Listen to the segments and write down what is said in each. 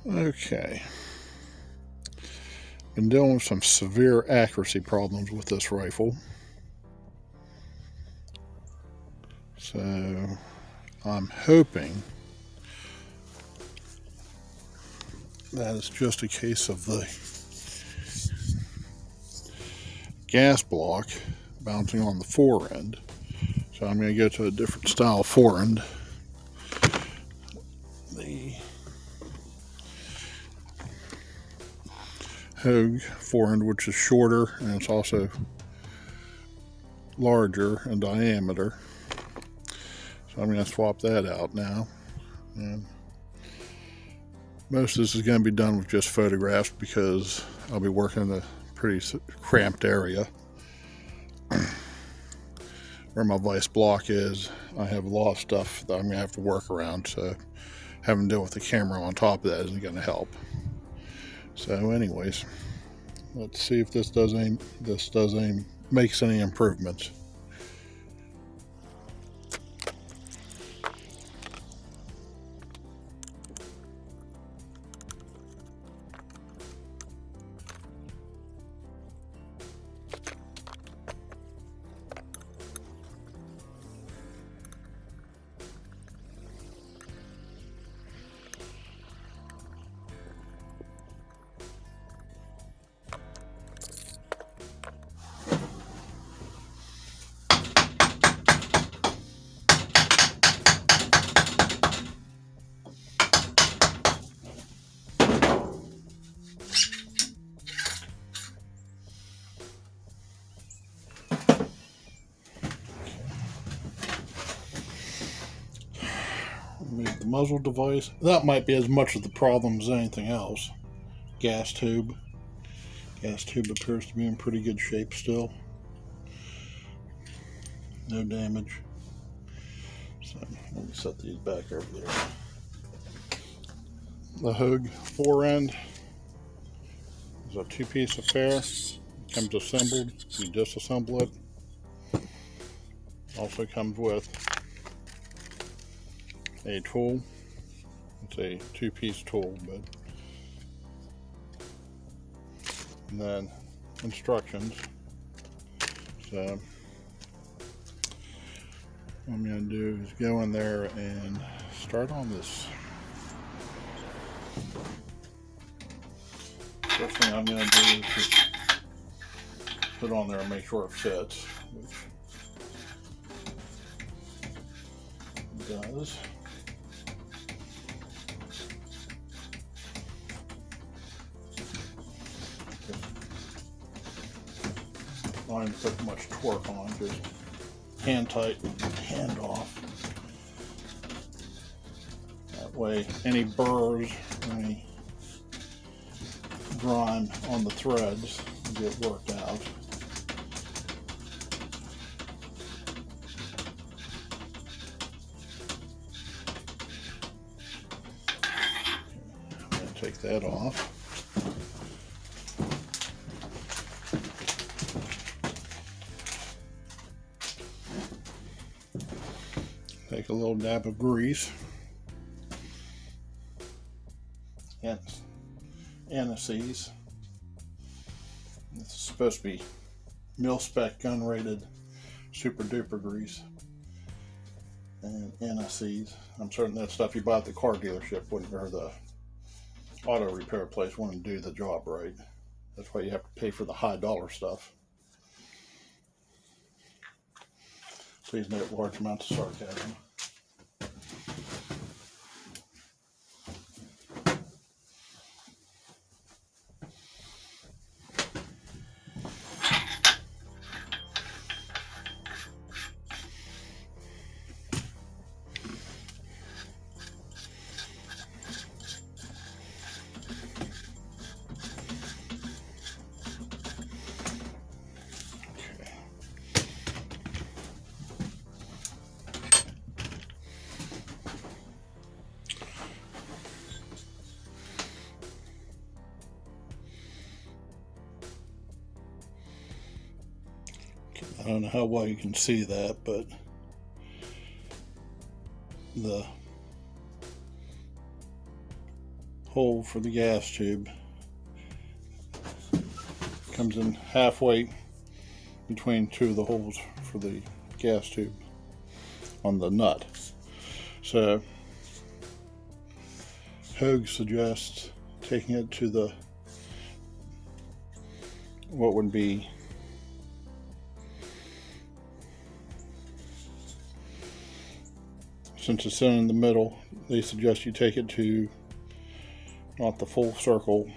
Okay. Been dealing with some severe accuracy problems with this rifle. So I'm hoping that it's just a case of the gas block bouncing on the forend. So I'm going to go to a different style forend. The Hogue forend, which is shorter and it's also larger in diameter. So I'm going to swap that out now. And most of this is going to be done with just photographs because I'll be working in a pretty cramped area. Where my vice block is, I have a lot of stuff that I'm going to have to work around, so having to deal with the camera on top of that isn't going to help. So anyways, let's see if this makes any improvements. Remove the muzzle device. That might be as much of the problem as anything else. Gas tube. Gas tube appears to be in pretty good shape still. No damage. So let me set these back over there. The Hogue forend is a two-piece affair. It comes assembled. You disassemble it. Also comes with a tool. It's a two-piece tool, but and then instructions. So what I'm going to do is go in there and start on this. First thing I'm going to do is just put on there and make sure it fits, which it does. Not even put much torque on, just hand tight, hand off. That way any burrs, any grime on the threads get worked out. I'm going to take that off. Take a little dab of grease. Anise. It's supposed to be mil-spec gun rated super duper grease. And anise. I'm certain that stuff you buy at the car dealership wouldn't, or the auto repair place wouldn't do the job right. That's why you have to pay for the high dollar stuff. Please note large amounts of sarcasm. I don't know how well you can see that, but the hole for the gas tube. Comes in halfway between two of the holes for the gas tube on the nut. So Hogue suggests taking it to the what would be since it's in the middle, they suggest you take it to not the full circle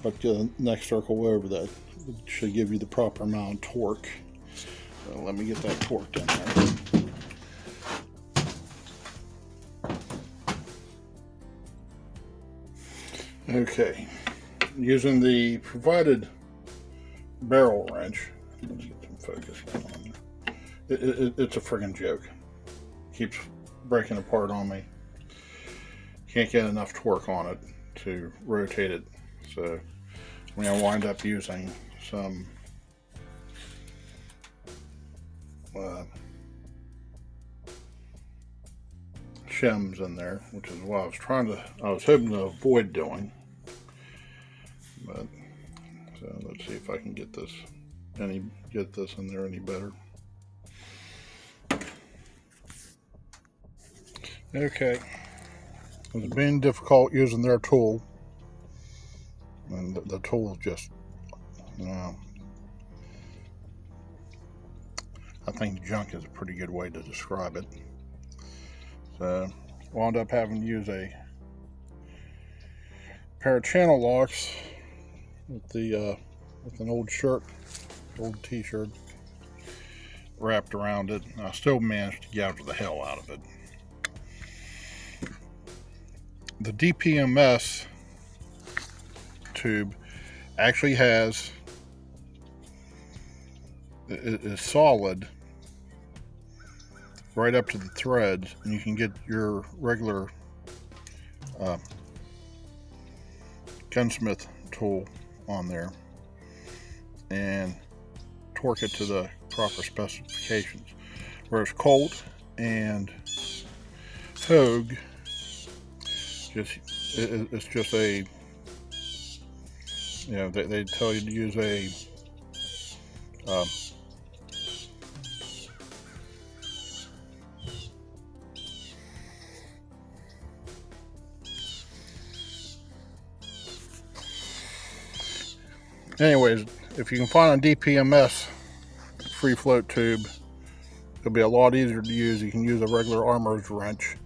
but the next circle over that. It should give you the proper amount of torque. So let me get that torqued in there. Okay, using the provided barrel wrench, let's get some focus going on there. It's a friggin' joke. Keeps breaking apart on me. Can't get enough torque on it to rotate it, so I'm going to wind up using some shims in there, which is what I was hoping to avoid doing. But so let's see if I can get this in there any better. Okay, it's been difficult using their tool, and the tool is just, I think junk is a pretty good way to describe it. So wound up having to use a pair of channel locks with an old t-shirt wrapped around it. And I still managed to gouge the hell out of it. The DPMS tube actually is solid right up to the threads, and you can get your regular gunsmith tool on there and torque it to the proper specifications, whereas Colt and Hogue it's just a, they tell you to use a anyways, if you can find a DPMS free float tube, it'll be a lot easier to use. You can use a regular armorer's wrench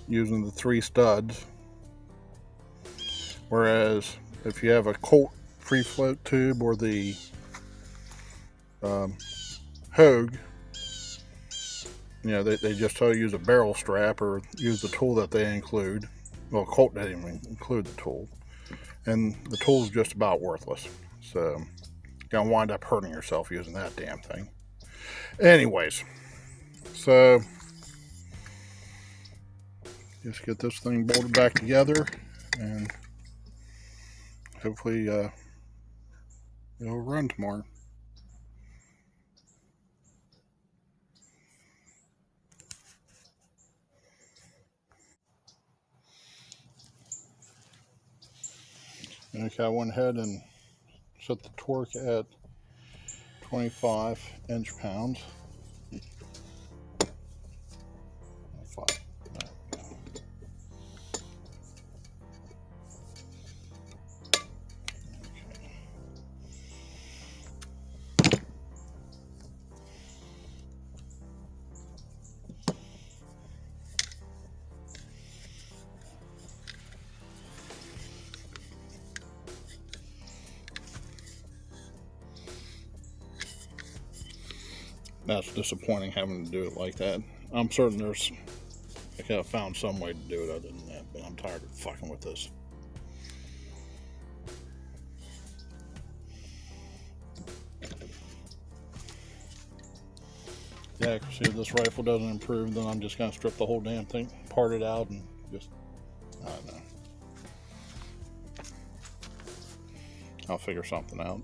using the 3 studs, whereas if you have a Colt free float tube or the Hogue, they just tell you to use a barrel strap or use the tool that they include. Well, Colt didn't even include the tool, and the tool's just about worthless, so you're gonna wind up hurting yourself using that damn thing. Anyways, so just get this thing bolted back together, and hopefully it'll run tomorrow. Okay, I went ahead and set the torque at 25 inch-pounds. That's disappointing having to do it like that. I'm certain I could have found some way to do it other than that, but I'm tired of fucking with this. Yeah, because see, if this rifle doesn't improve, then I'm just going to strip the whole damn thing, part it out, and just, I don't know. I'll figure something out.